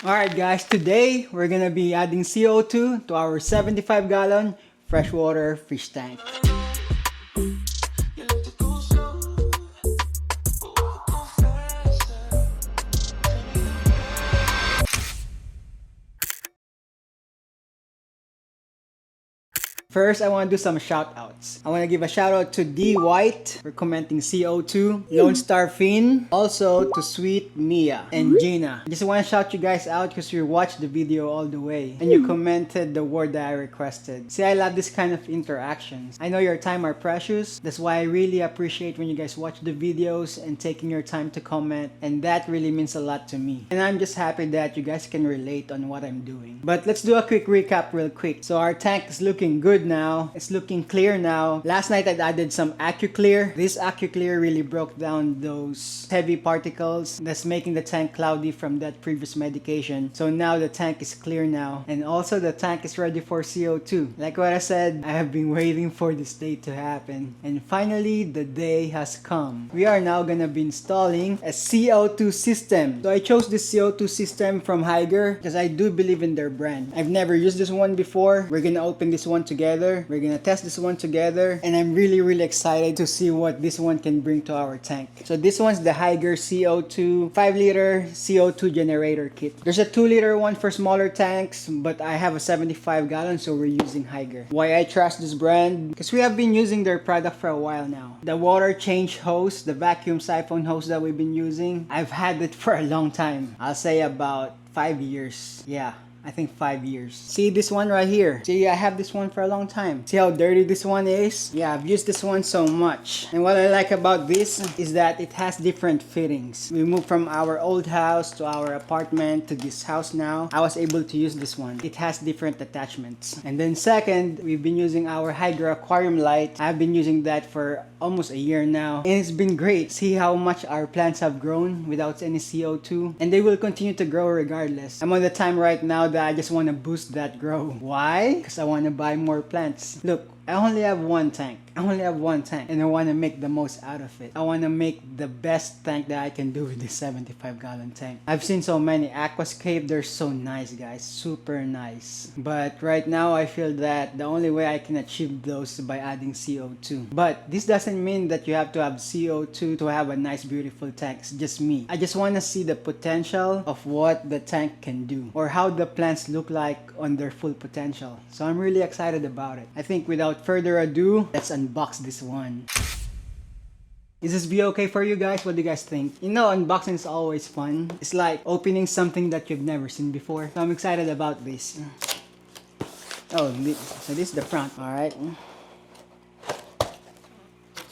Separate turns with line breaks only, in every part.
Alright guys, today we're gonna be adding CO2 to our 75-gallon freshwater fish tank. First, I want to do some shoutouts. I want to give a shout out to D White for commenting CO2, Lone Star Finn, also to Sweet Mia and Gina. I just want to shout you guys out because you watched the video all the way and you commented the word that I requested. See, I love this kind of interactions. I know your time are precious. That's why I really appreciate when you guys watch the videos and taking your time to comment, and that really means a lot to me. And I'm just happy that you guys can relate on what I'm doing. But let's do a quick recap real quick. So our tank is looking good now. It's looking clear now. Last night I added some AccuClear. This AccuClear really broke down those heavy particles that's making the tank cloudy from that previous medication. So now the tank is clear now. And also the tank is ready for CO2. Like what I said, I have been waiting for this day to happen. And finally, the day has come. We are now gonna be installing a CO2 system. So I chose this CO2 system from Hygger because I do believe in their brand. I've never used this one before. We're gonna open this one together. We're gonna test this one together, and I'm really excited to see what this one can bring to our tank. So this one's the Hygger CO2 5-liter CO2 Generator Kit. There's a 2-liter one for smaller tanks, but I have a 75-gallon, so we're using Hygger. Why I trust this brand? Because we have been using their product for a while now. The water change hose, the vacuum siphon hose that we've been using, I've had it for a long time. I'll say about 5 years. Yeah, I think 5 years. See this one right here? See, I have this one for a long time. See how dirty this one is? Yeah, I've used this one so much. And what I like about this is that it has different fittings. We moved from our old house to our apartment to this house now. I was able to use this one. It has different attachments. And then second, we've been using our Hygger aquarium light. I've been using that for almost a year now. And it's been great. See how much our plants have grown without any CO2. And they will continue to grow regardless. I'm on the time right now that I just want to boost that growth. Why? Because I want to buy more plants. Look, I only have one tank. And I want to make the most out of it. I want to make the best tank that I can do with this 75-gallon tank. I've seen so many aquascape. They're so nice, guys. Super nice. But right now, I feel that the only way I can achieve those is by adding CO2. But this doesn't mean that you have to have CO2 to have a nice, beautiful tank. It's just me. I just want to see the potential of what the tank can do, or how the plants look like on their full potential. So I'm really excited about it. I think without further ado, let's unbox this one. Is this video okay for you guys? What do you guys think? You know, unboxing is always fun. It's like opening something that you've never seen before. So I'm excited about this. Oh, so this is the front. Alright.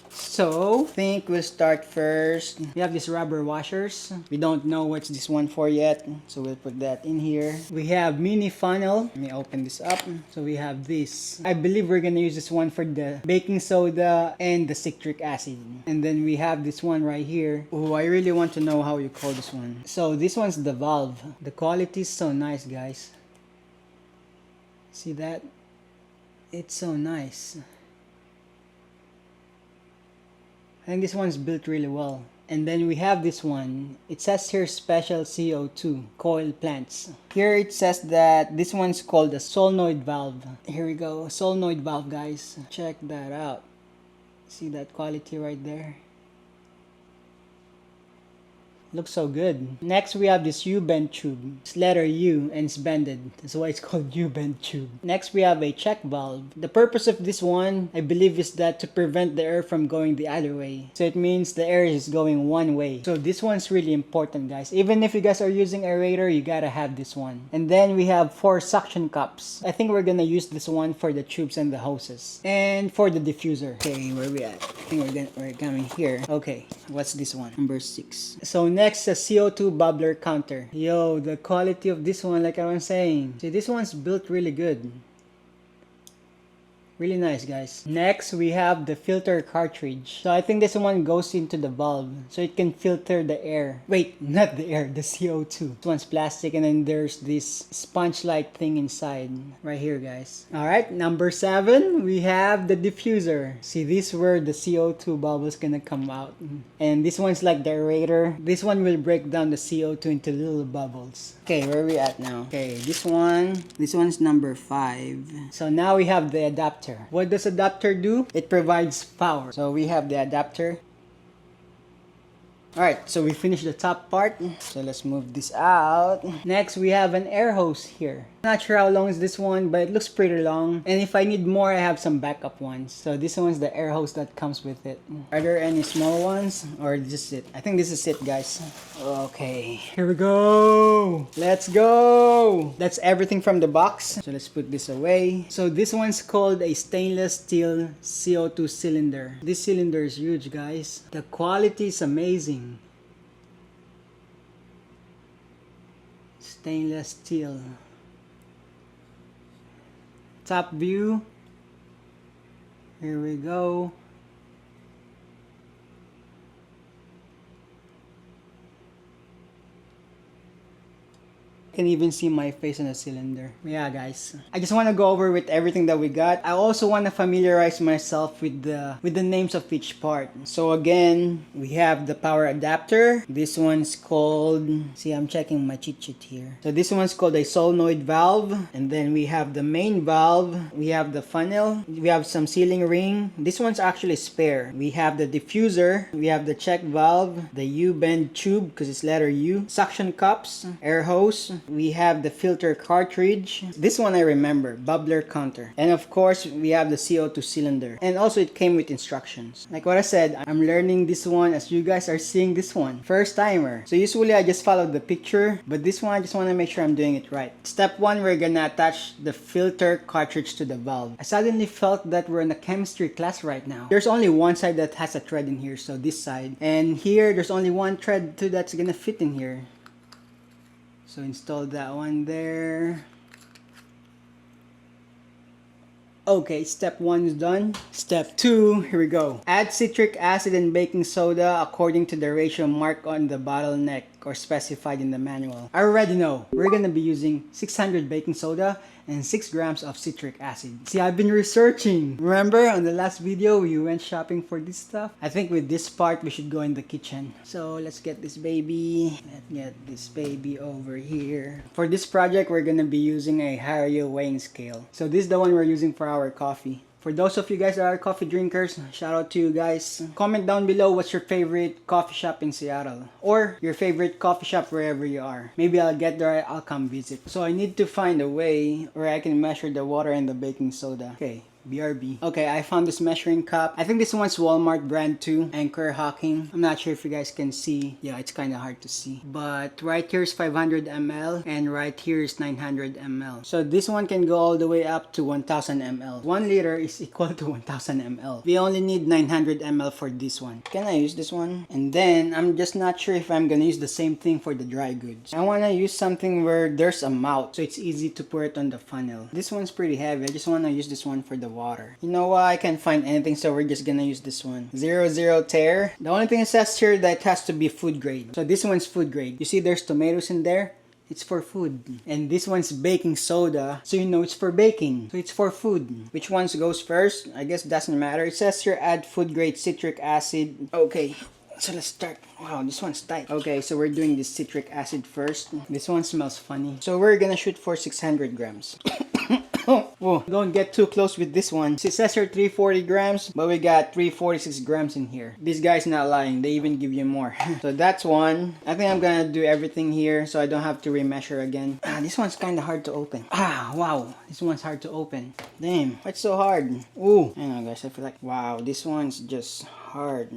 So, I think we'll start first. We have these rubber washers. We don't know what's this one for yet, so we'll put that in here. We have mini funnel. Let me open this up. So we have this. I believe we're gonna use this one for the baking soda and the citric acid. And then we have this one right here. Oh, I really want to know how you call this one. So this one's the valve. The quality is so nice, guys. See that? It's so nice. I think this one's built really well. And then we have this one. It says here special CO2 coil plants. Here it says that this one's called a solenoid valve. Here we go, solenoid valve, guys. Check that out. See that quality right there? Looks so good. Next, we have this U-bend tube. It's letter U and it's bended. That's why it's called U-bend tube. Next, we have a check valve. The purpose of this one, I believe, is that to prevent the air from going the other way. So it means the air is going one way. So this one's really important, guys. Even if you guys are using aerator, you gotta have this one. And then we have 4 suction cups. I think we're gonna use this one for the tubes and the hoses. And for the diffuser. Okay, where we at? I think we're coming here. Okay, what's this one? Number 6. So next, a CO2 bubbler counter. Yo, the quality of this one, like I was saying. See, this one's built really good. Really nice, guys. Next, we have the filter cartridge. So I think this one goes into the valve so it can filter the air. Wait, not the air, the CO2. This one's plastic and then there's this sponge-like thing inside. Right here, guys. Alright, number 7, we have the diffuser. See, this is where the CO2 bubbles gonna come out. And this one's like the aerator. This one will break down the CO2 into little bubbles. Okay, where are we at now? Okay, this one's number 5. So now we have the adapter. What does adapter do? It provides power. So we have the adapter. Alright, so we finished the top part. So let's move this out. Next, we have an air hose here. Not sure how long is this one, but it looks pretty long. And if I need more, I have some backup ones. So this one's the air hose that comes with it. Are there any small ones? Or is this it? I think this is it, guys. Okay, here we go. Let's go. That's everything from the box. So let's put this away. So this one's called a stainless steel CO2 cylinder. This cylinder is huge, guys. The quality is amazing. Stainless steel. Top view. Here we go. Can even see my face on the cylinder. Yeah, guys, I just want to go over with everything that we got. I also want to familiarize myself with the names of each part. So again, we have the power adapter. This one's called, see, I'm checking my cheat sheet here. So this one's called a solenoid valve, and then we have the main valve, we have the funnel, we have some sealing ring. This one's actually spare. We have the diffuser, we have the check valve, the U-bend tube because it's letter U, suction cups, air hose. We have the filter cartridge. This one I remember, bubbler counter. And of course, we have the CO2 cylinder. And also it came with instructions. Like what I said, I'm learning this one as you guys are seeing this one. First timer. So usually I just follow the picture, but this one I just want to make sure I'm doing it right. Step 1, we're gonna attach the filter cartridge to the valve. I suddenly felt that we're in a chemistry class right now. There's only one side that has a thread in here, so this side. And here, there's only one thread too that's gonna fit in here. So install that one there. Okay, step 1 is done. Step 2, here we go. Add citric acid and baking soda according to the ratio marked on the bottleneck or specified in the manual. I already know. We're gonna be using 600 baking soda and 6 grams of citric acid. See, I've been researching. Remember on the last video we went shopping for this stuff? I think with this part we should go in the kitchen. So let's get this baby. Let's get this baby over here. For this project we're gonna be using a Hario weighing scale. So this is the one we're using for our coffee. For those of you guys that are coffee drinkers, shout out to you guys. Comment down below what's your favorite coffee shop in Seattle. Or your favorite coffee shop wherever you are. Maybe I'll get there, I'll come visit. So I need to find a way where I can measure the water and the baking soda. Okay. BRB. Okay, I found this measuring cup. I think this one's Walmart brand too. Anchor Hawking. I'm not sure if you guys can see. Yeah, it's kind of hard to see. But right here is 500 ml and right here is 900 ml. So this one can go all the way up to 1000 ml. 1 liter is equal to 1000 ml. We only need 900 ml for this one. Can I use this one? And then I'm just not sure if I'm gonna use the same thing for the dry goods. I wanna use something where there's a mouth so it's easy to pour it on the funnel. This one's pretty heavy. I just wanna use this one for the water. You know what? I can't find anything, so we're just gonna use this one. 00 tear. The only thing it says here that it has to be food grade. So this one's food grade. You see there's tomatoes in there? It's for food. And this one's baking soda, so you know it's for baking. So it's for food. Which ones goes first? I guess it doesn't matter. It says here add food grade citric acid. Okay. So let's start. Wow, this one's tight. Okay, so we're doing this citric acid first. This one smells funny. So we're gonna shoot for 600 grams. Oh, don't get too close with this one. It says here 340 grams, but we got 346 grams in here. This guy's not lying. They even give you more. So that's one. I think I'm gonna do everything here so I don't have to remeasure again. This one's kind of hard to open. Wow. This one's hard to open. Damn, what's so hard? Ooh, I know guys, I feel like, wow, this one's just hard.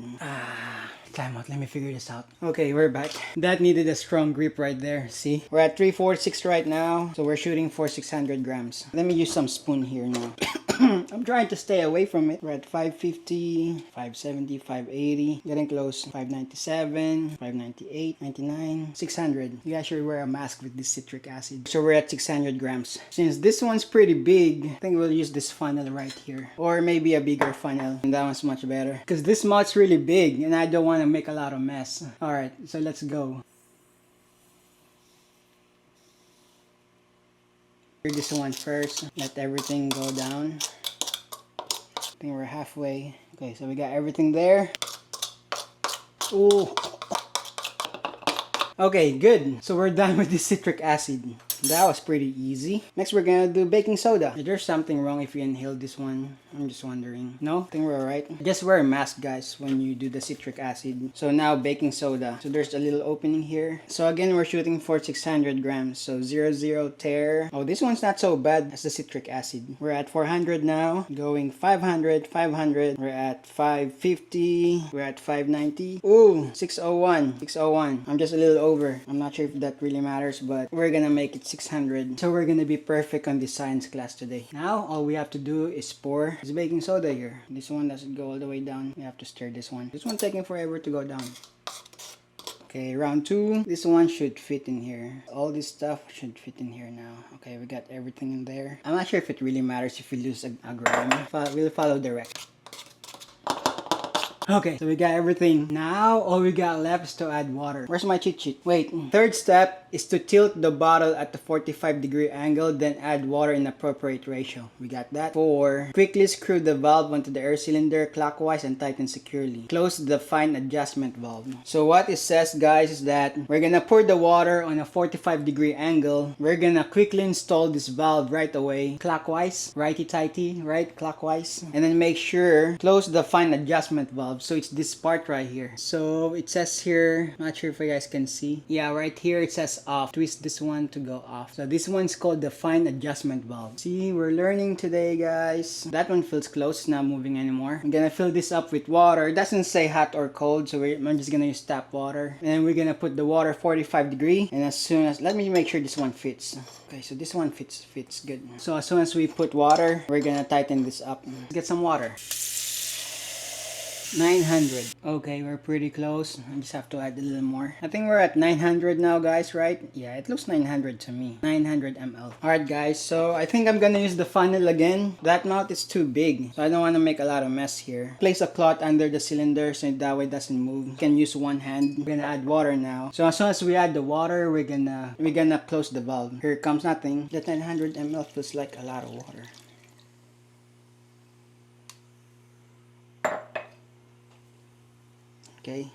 Time out, let me figure this out. Okay, we're back. That needed a strong grip right there, see? We're at 346 right now, so we're shooting for 600 grams. Let me use some spoon here now. I'm trying to stay away from it. We're at 550, 570, 580. Getting close. 597, 598, 99, 600. You guys should wear a mask with this citric acid. So we're at 600 grams. Since this one's pretty big, I think we'll use this funnel right here. Or maybe a bigger funnel. And that one's much better. Because this mug's really big and I don't want to make a lot of mess. Alright, so let's go. This one first. Let everything go down. I think we're halfway. Okay, so we got everything there. Ooh. Okay, good. So we're done with the citric acid. That was pretty easy. Next, we're gonna do baking soda. Is there something wrong if you inhale this one? I'm just wondering. No? I think we're alright. Just wear a mask, guys, when you do the citric acid. So now, baking soda. So there's a little opening here. So again, we're shooting for 600 grams. So 00 tear. Oh, this one's not so bad as the citric acid. We're at 400 now. Going 500, 500. We're at 550. We're at 590. Ooh, 601. 601. I'm just a little over. I'm not sure if that really matters, but we're gonna make it 600. So we're gonna be perfect on this science class today. Now all we have to do is pour this baking soda here. This one doesn't go all the way down. We have to stir this one. This one taking forever to go down. Okay, round 2. This one should fit in here. All this stuff should fit in here now. Okay, we got everything in there. I'm not sure if it really matters if we lose a gram. We'll follow the rec. Okay, so we got everything. Now, all we got left is to add water. Where's my cheat sheet? Wait. Third step is to tilt the bottle at the 45-degree angle, then add water in appropriate ratio. We got that. 4. Quickly screw the valve onto the air cylinder clockwise and tighten securely. Close the fine adjustment valve. So what it says, guys, is that we're gonna pour the water on a 45-degree angle. We're gonna quickly install this valve right away. Clockwise. Righty-tighty, right? Clockwise. And then make sure, close the fine adjustment valve. So it's this part right here. So it says here, not sure if you guys can see. Yeah, right here it says off. Twist this one to go off. So this one's called the fine adjustment valve. See, we're learning today, guys. That one feels close, it's not moving anymore. I'm gonna fill this up with water. It doesn't say hot or cold, so I'm just gonna use tap water. And then we're gonna put the water 45-degree. And as soon as, let me make sure this one fits. Okay, so this one fits good. So as soon as we put water, we're gonna tighten this up. Let's get some water. 900. Okay, we're pretty close. I just have to add a little more. I think we're at 900 now, guys, right? Yeah, it looks 900 to me. 900 ml. Alright, guys, so I think I'm gonna use the funnel again. That mouth is too big, so I don't want to make a lot of mess here. Place a cloth under the cylinder so that way it doesn't move. You can use one hand. We're gonna add water now. So as soon as we add the water, we're gonna close the valve. Here comes nothing. The 900 ml feels like a lot of water. Okay.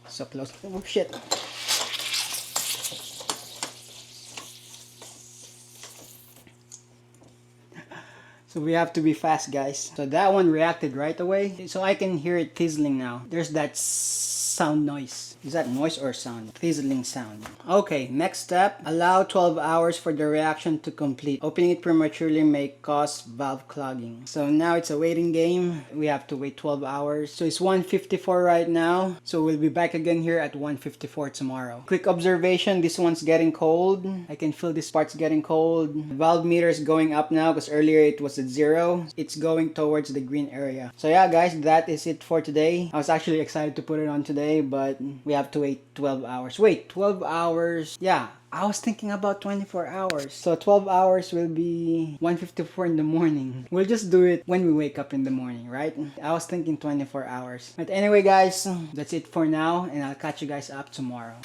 So close. Oh shit. So we have to be fast, guys. So that one reacted right away. So I can hear it fizzling now. There's that sound noise. Is that noise or sound? Fizzling sound. Okay, next step. Allow 12 hours for the reaction to complete. Opening it prematurely may cause valve clogging. So now it's a waiting game. We have to wait 12 hours. So it's 1:54 right now. So we'll be back again here at 1:54 tomorrow. Quick observation. This one's getting cold. I can feel this part's getting cold. The valve meter is going up now because earlier it was at 0. It's going towards the green area. So yeah, guys, that is it for today. I was actually excited to put it on today, but we have to wait 12 hours. Wait, 12 hours. Yeah, I was thinking about 24 hours. So 12 hours will be 1:54 in the morning. We'll just do it when we wake up in the morning, right? I was thinking 24 hours. But anyway, guys, that's it for now, and I'll catch you guys up tomorrow.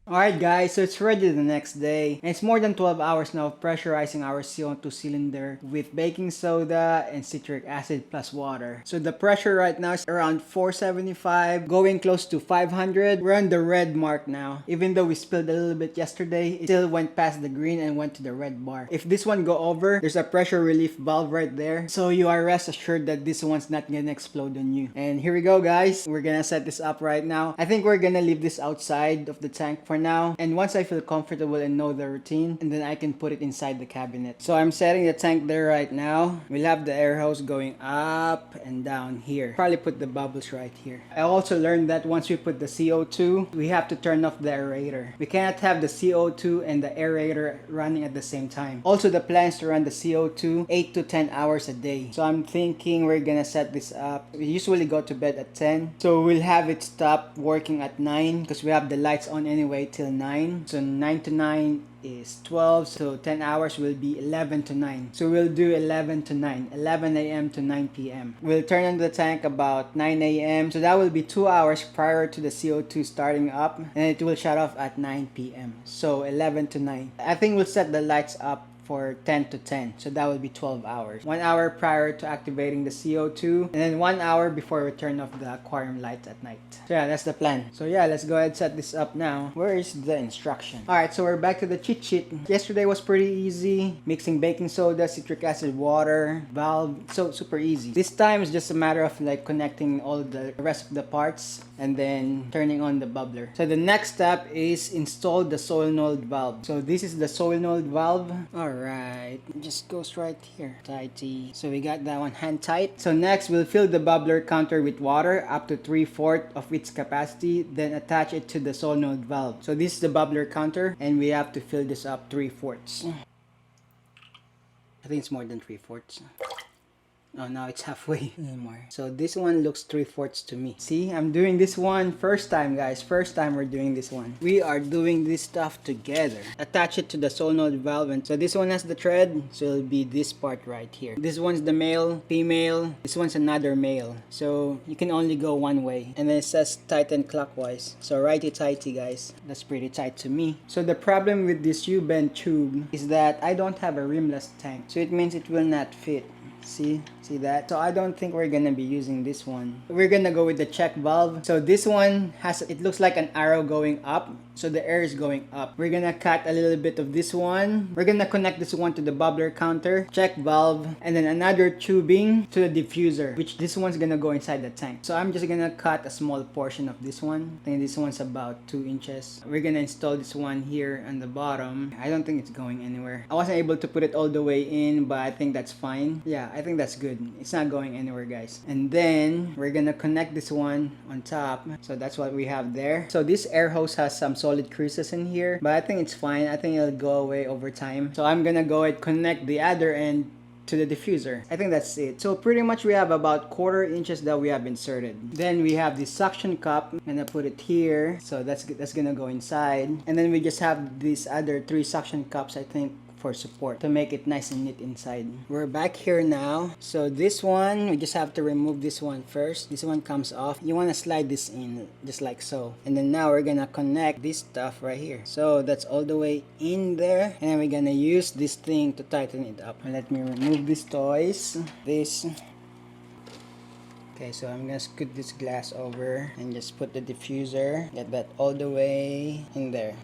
Alright guys, so it's ready the next day. And it's more than 12 hours now of pressurizing our CO2 cylinder with baking soda and citric acid plus water. So the pressure right now is around 475, going close to 500. We're on the red mark now. Even though we spilled a little bit yesterday, it still went past the green and went to the red bar. If this one go over, there's a pressure relief valve right there. So you are rest assured that this one's not gonna explode on you. And here we go, guys. We're gonna set this up right now. I think we're gonna leave this outside of the tank for now, and once I feel comfortable and know the routine, and then I can put it inside the cabinet. So I'm setting the tank there right now. We'll have the air hose going up and down here. Probably put the bubbles right here. I also learned that once we put the CO2, we have to turn off the aerator. We cannot have the CO2 and the aerator running at the same time. Also, the plan is to run the CO2 8 to 10 hours a day. So I'm thinking we're gonna set this up. We usually go to bed at 10. So we'll have it stop working at 9 because we have the lights on anyway till 9. So 9 to 9 is 12, so 10 hours will be 11 to 9. So we'll do 11 to 9, 11 a.m. to 9 p.m. We'll turn on the tank about 9 a.m. So that will be 2 hours prior to the CO2 starting up, and it will shut off at 9 p.m. So 11 to 9. I think we'll set the lights up for 10 to 10, so that will be 12 hours. 1 hour prior to activating the CO2, and then 1 hour before we turn off the aquarium lights at night. So yeah, that's the plan. So yeah, let's go ahead and set this up now. Where is the instruction? Alright, so we're back to the cheat sheet. Yesterday was pretty easy. Mixing baking soda, citric acid, water, valve, so super easy. This time is just a matter of like connecting all the rest of the parts and then turning on the bubbler. So the next step is install the solenoid valve. So this is the solenoid valve. Alright, just goes right here. Tighty. So we got that one hand tight. So next, we'll fill the bubbler counter with water up to 3/4 of its capacity, then attach it to the solenoid valve. So this is the bubbler counter, and we have to fill this up 3/4. I think it's more than 3/4. Oh, now it's halfway. A little more. So this one looks 3/4 to me. See, I'm doing this one first time, guys. First time we're doing this one. We are doing this stuff together. Attach it to the solenoid valve. And so this one has the thread. So it'll be this part right here. This one's the male, female. This one's another male. So you can only go one way. And then it says tighten clockwise. So righty-tighty, guys. That's pretty tight to me. So the problem with this U-bend tube is that I don't have a rimless tank. So it means it will not fit. See that? So I don't think we're gonna be using this one. We're gonna go with the check valve. So this one has, it looks like an arrow going up, so the air is going up. We're gonna cut a little bit of this one. We're gonna connect this one to the bubbler counter, check valve, and then another tubing to the diffuser, which this one's gonna go inside the tank. So I'm just gonna cut a small portion of this one. I think this one's about 2 inches. We're gonna install this one here on the bottom. I don't think it's going anywhere. I wasn't able to put it all the way in, but I think that's fine. Yeah, I think that's good. It's not going anywhere, guys. And then we're gonna connect this one on top. So that's what we have there. So this air hose has some solid creases in here, but I think it's fine. I think it'll go away over time. So I'm gonna go and connect the other end to the diffuser. I think that's it. So pretty much we have about 1/4 inches that we have inserted. Then we have the suction cup. I'm gonna put it here. So that's gonna go inside. And then we just have these other 3 suction cups, I think, for support to make it nice and neat inside. We're back here now. So this one, we just have to remove this one first. This one comes off. You want to slide this in just like so. And then now we're gonna connect this stuff right here. So that's all the way in there. And then we're gonna use this thing to tighten it up. Let me remove these toys. Okay, so I'm gonna scoot this glass over and just put the diffuser. Get that all the way in there.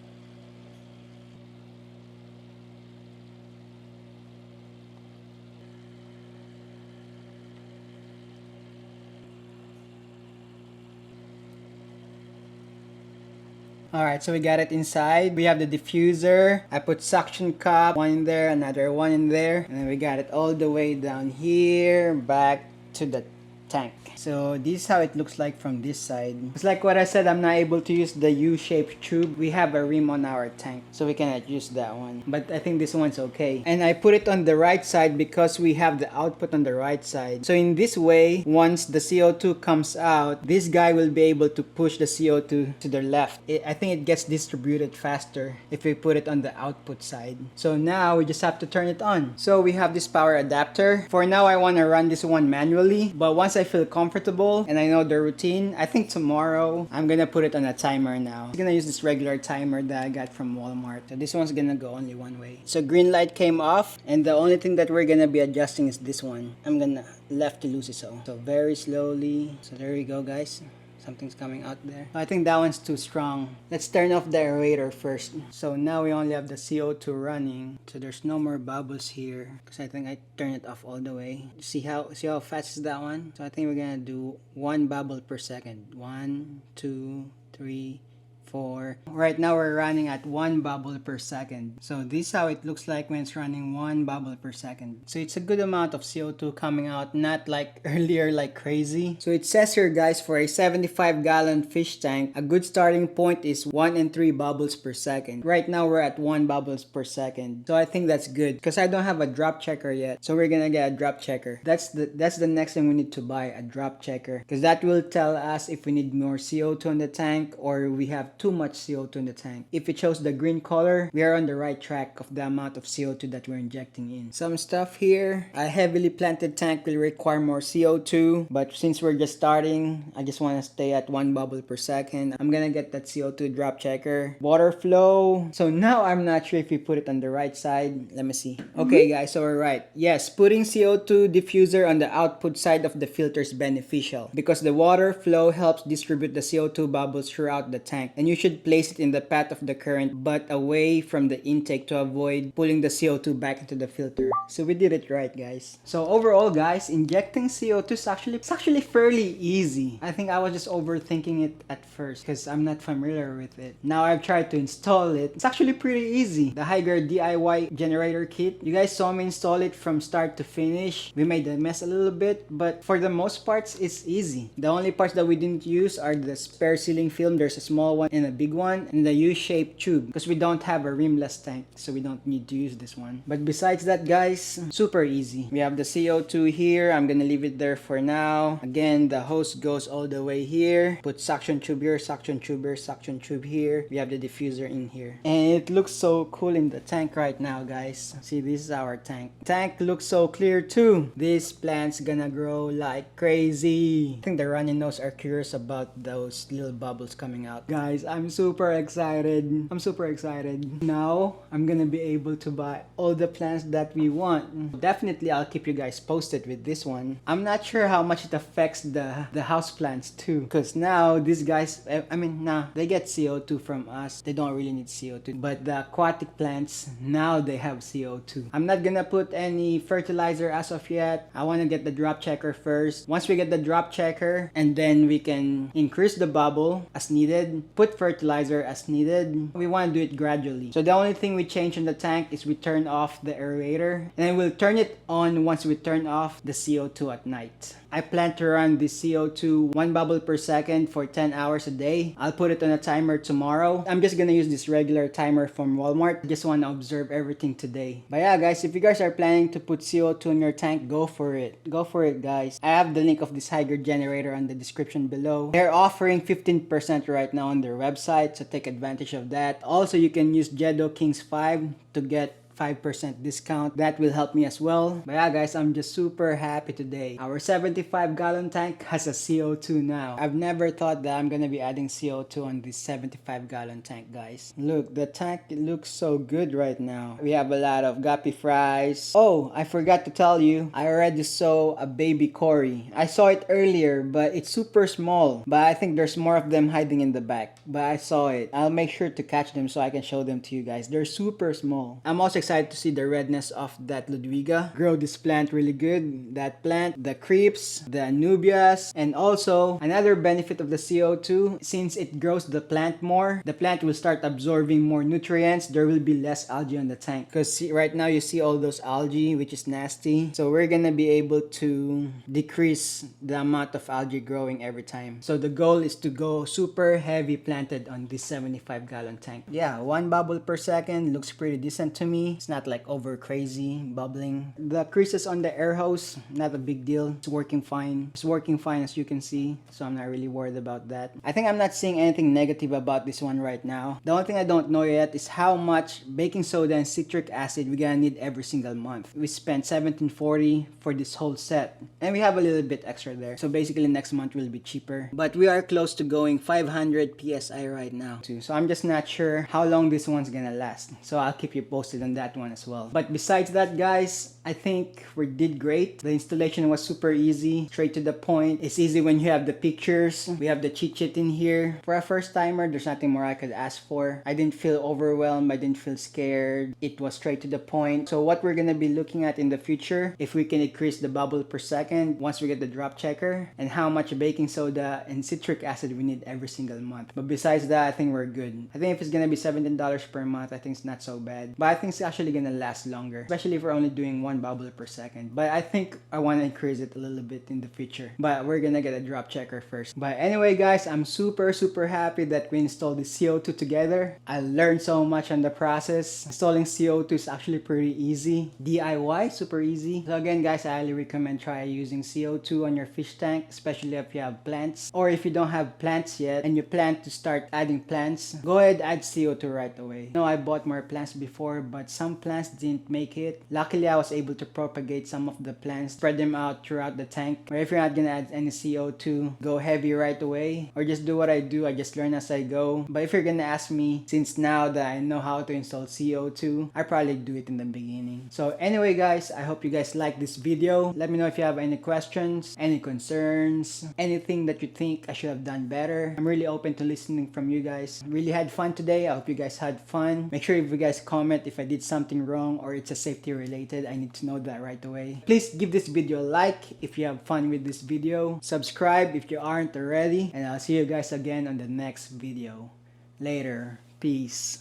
Alright, so we got it inside. We have the diffuser. I put suction cup, one in there, another one in there. And then we got it all the way down here, back to the tank. So this is how it looks like from this side. It's like what I said, I'm not able to use the U-shaped tube. We have a rim on our tank, so we cannot use that one. But I think this one's okay. And I put it on the right side because we have the output on the right side. So in this way, once the CO2 comes out, this guy will be able to push the CO2 to the left. I think it gets distributed faster if we put it on the output side. So now we just have to turn it on. So we have this power adapter. For now, I want to run this one manually, but once I feel comfortable and I know the routine, I think tomorrow I'm gonna put it on a timer now. I'm gonna use this regular timer that I got from Walmart. So this one's gonna go only one way. So green light came off, and the only thing that we're gonna be adjusting is this one. I'm gonna left to lose it, so very slowly. So there we go, guys. Something's coming out there. I think that one's too strong. Let's turn off the aerator first. So now we only have the CO2 running. So there's no more bubbles here because I think I turned it off all the way. See how fast is that one? So I think we're gonna do 1 bubble per second. 1, 2, 3, 4. Right now we're running at 1 bubble per second. So this is how it looks like when it's running 1 bubble per second. So it's a good amount of CO2 coming out, not like earlier like crazy. So it says here guys, for a 75-gallon fish tank, a good starting point is 1 and 3 bubbles per second. Right now we're at 1 bubbles per second. So I think that's good because I don't have a drop checker yet. So we're gonna get a drop checker. That's the next thing we need to buy, a drop checker, because that will tell us if we need more CO2 in the tank or we have too much CO2 in the tank. If it shows the green color, we are on the right track of the amount of CO2 that we're injecting in. Some stuff here, a heavily planted tank will require more CO2, but since we're just starting, I just want to stay at 1 bubble per second. I'm gonna get that CO2 drop checker. Water flow. So now I'm not sure if we put it on the right side. Let me see. Okay guys, so we're right. Yes, putting CO2 diffuser on the output side of the filter is beneficial because the water flow helps distribute the CO2 bubbles throughout the tank, and you should place it in the path of the current but away from the intake to avoid pulling the CO2 back into the filter. So we did it right guys. So overall guys, injecting CO2 is actually fairly easy. I think I was just overthinking it at first because I'm not familiar with it. Now I've tried to install it. It's actually pretty easy. The Hygger DIY generator kit. You guys saw me install it from start to finish. We made a mess a little bit, but for the most parts it's easy. The only parts that we didn't use are the spare sealing film. There's a small one and a big one, and the U-shaped tube because we don't have a rimless tank, so we don't need to use this one. But besides that guys, super easy. We have the CO2 here. I'm gonna leave it there for now. Again, the hose goes all the way here. Put suction tube here, suction tube here, suction tube here. We have the diffuser in here, and it looks so cool in the tank right now guys. See, this is our tank. Tank looks so clear too. This plant's gonna grow like crazy. I think the runny nose are curious about those little bubbles coming out. Guys, I'm super excited. I'm super excited. Now I'm gonna be able to buy all the plants that we want. Definitely I'll keep you guys posted with this one. I'm not sure how much it affects the house plants too, because now these guys, they get CO2 from us. They don't really need CO2, but the aquatic plants, now they have CO2. I'm not gonna put any fertilizer as of yet. I want to get the drop checker first. Once we get the drop checker, and then we can increase the bubble as needed, put fertilizer as needed. We want to do it gradually. So the only thing we change in the tank is we turn off the aerator, and then we'll turn it on once we turn off the CO2 at night. I plan to run the CO2 1 bubble per second for 10 hours a day. I'll put it on a timer tomorrow. I'm just gonna use this regular timer from Walmart. I just want to observe everything today. But yeah guys, if you guys are planning to put CO2 in your tank, go for it. Go for it guys. I have the link of this Hygger generator in the description below. They're offering 15% right now on their website, so take advantage of that. Also, you can use Jedo Kings 5 to get 5% discount. That will help me as well. But yeah guys, I'm just super happy today. Our 75-gallon tank has a CO2 now. I've never thought that I'm gonna be adding CO2 on this 75-gallon tank guys. Look, the tank, it looks so good right now. We have a lot of guppy fries. Oh, I forgot to tell you, I already saw a baby Cory. I saw it earlier, but it's super small. But I think there's more of them hiding in the back. But I saw it. I'll make sure to catch them so I can show them to you guys. They're super small. I'm also excited to see the redness of that Ludwiga. Grow this plant really good. That plant, the creeps, the anubias, and also another benefit of the CO2, since it grows the plant more, the plant will start absorbing more nutrients. There will be less algae on the tank. Because right now you see all those algae, which is nasty. So we're gonna be able to decrease the amount of algae growing every time. So the goal is to go super heavy planted on this 75-gallon tank. Yeah, 1 bubble per second looks pretty decent to me. It's not like over crazy bubbling. The creases on the air hose, not a big deal. It's working fine. It's working fine as you can see, so I'm not really worried about that. I think I'm not seeing anything negative about this one right now. The only thing I don't know yet is how much baking soda and citric acid we're gonna need every single month. We spent $17.40 for this whole set, and we have a little bit extra there. So basically next month will be cheaper. But we are close to going 500 PSI right now too. So I'm just not sure how long this one's gonna last. So I'll keep you posted on that. that one as well. But besides that, guys, I think we did great. The installation was super easy, straight to the point. It's easy when you have the pictures. We have the cheat sheet in here. For a first timer, there's nothing more I could ask for. I didn't feel overwhelmed. I didn't feel scared. It was straight to the point. So what we're gonna be looking at in the future, if we can increase the bubble per second once we get the drop checker, and how much baking soda and citric acid we need every single month. But besides that, I think we're good. I think if it's gonna be $17 per month, I think it's not so bad. But I think it's actually gonna last longer, especially if we're only doing 1 bubble per second. But I think I want to increase it a little bit in the future. But we're gonna get a drop checker first. But anyway, guys, I'm super happy that we installed the CO2 together. I learned so much on the process. Installing CO2 is actually pretty easy. DIY, super easy. So again, guys, I highly recommend try using CO2 on your fish tank, especially if you have plants, or if you don't have plants yet and you plan to start adding plants, go ahead, add CO2 right away. No, I bought more plants before, but some plants didn't make it. Luckily, I was able to propagate some of the plants, spread them out throughout the tank. Or if you're not gonna add any CO2, go heavy right away, or just do what I do. I just learn as I go. But if you're gonna ask me, since now that I know how to install CO2, I probably do it in the beginning. So anyway, guys, I hope you guys like this video. Let me know if you have any questions, any concerns, anything that you think I should have done better. I'm really open to listening from you guys. Really had fun today. I hope you guys had fun. Make sure if you guys comment if I did something wrong or it's a safety related. I need to know that right away. Please give this video a like if you have fun with this video. Subscribe if you aren't already. And I'll see you guys again on the next video. Later. Peace.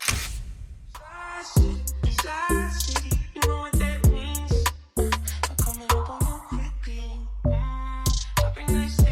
Nice.